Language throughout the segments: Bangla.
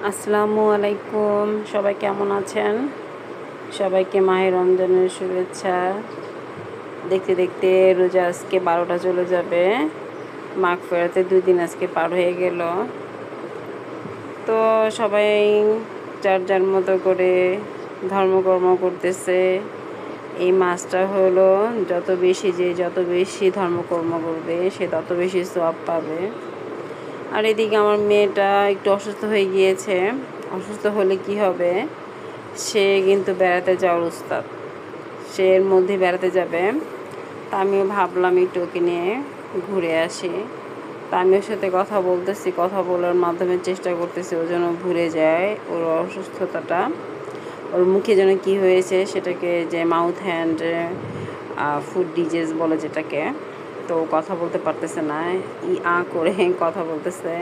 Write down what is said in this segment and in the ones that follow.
আসসালামু আলাইকুম, সবাই কেমন আছেন? সবাইকে মাহে রমজানের শুভেচ্ছা। দেখতে দেখতে রোজা আজকে 12টা চলে যাবে। মাগফিরাতে 2 দিন আজকে পার হয়ে গেল। তো সবাই যার যার মতো করে ধর্মকর্ম করতেছে। এই মাসটা হলো যত বেশি ধর্মকর্ম করবে সে তত বেশি সওয়াব পাবে। আর এদিকে আমার মেয়েটা একটু অসুস্থ হয়ে গিয়েছে। অসুস্থ হলে কি হবে, সে কিন্তু বেড়াতে যাওয়ার উস্তাদ। সে এর মধ্যে বেড়াতে যাবে। তা আমিও ভাবলাম একটু ওকে নিয়ে ঘুরে আসি। তা আমি ওর সাথে কথা বলতেছি, কথা বলার মাধ্যমে চেষ্টা করতেছি ও যেন ভুলে যায় ওর অসুস্থতাটা। ওর মুখে যেন কি হয়েছে সেটাকে, যে মাউথ হ্যান্ড ফুড ডিজিজ বলে যেটাকে, তো কথা বলতে পারতেছে না। করে কথা বলতেছে,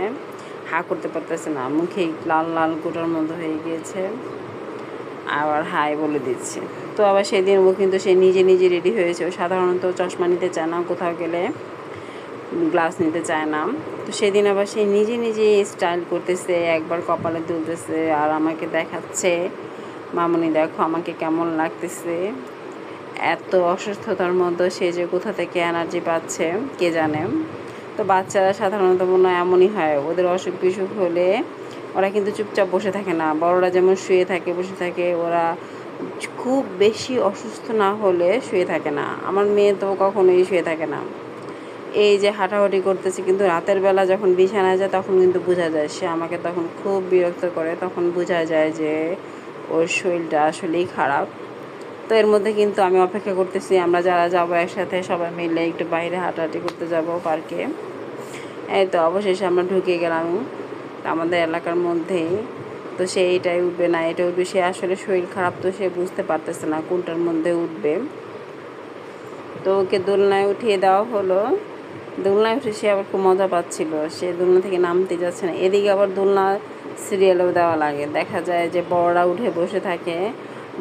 হা করতে পারতেছে না, মুখে লাল লাল গোটার মতো হয়ে গিয়েছে। আবার হাই বলে দিচ্ছে। তো আবার সেদিন ও কিন্তু সে নিজে নিজে রেডি হয়েছে। ও সাধারণত চশমা নিতে চায় না, কোথাও গেলে গ্লাস নিতে চায় না। তো সেদিন আবার সে নিজে নিজে স্টাইল করতেছে, একবার কপালে তুলতেছে আর আমাকে দেখাচ্ছে, মামুনি দেখো আমাকে কেমন লাগতেছে। এত অসুস্থতার মধ্যে সে যে কোথা থেকে এনার্জি পাচ্ছে কে জানে। তো বাচ্চারা সাধারণত মনে হয় এমনই হয়, ওদের অসুখ বিসুখ হলে ওরা কিন্তু চুপচাপ বসে থাকে না। বড়রা যেমন শুয়ে থাকে বসে থাকে, ওরা খুব বেশি অসুস্থ না হলে শুয়ে থাকে না। আমার মেয়ে তো কখনোই শুয়ে থাকে না। এই যে হাঁটাহাঁটি করতেছে, কিন্তু রাতের বেলা যখন বিছানায় যায় তখন কিন্তু বোঝা যায়, সে আমাকে তখন খুব বিরক্ত করে। তখন বোঝা যায় যে ওর শরীরটা আসলেই খারাপ। তো এর মধ্যে কিন্তু আমি অপেক্ষা করতেছি, আমরা যারা যাবো একসাথে সবাই মিলে একটু বাইরে হাঁটাহাঁটি করতে যাব পার্কে। এই তো অবশেষে আমরা ঢুকে গেলাম আমাদের এলাকার মধ্যেই। তো সে এইটাই উঠবে না এটা উঠবে, সে আসলে শরীর খারাপ, তো সে বুঝতে পারতেছে না কোনটার মধ্যে উঠবে। তো ওকে দোলনায় উঠিয়ে দেওয়া হলো। দোলনায় উঠে সে আবার খুব মজা পাচ্ছিল, সে দোলনা থেকে নামতে যাচ্ছে না। এদিকে আবার দোলনা সিরিয়ালও দেওয়া লাগে, দেখা যায় যে বড়রা উঠে বসে থাকে,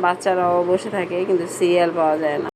বাচ্চারাও বসে থাকে, কিন্তু সিরিয়াল পাওয়া যায় না।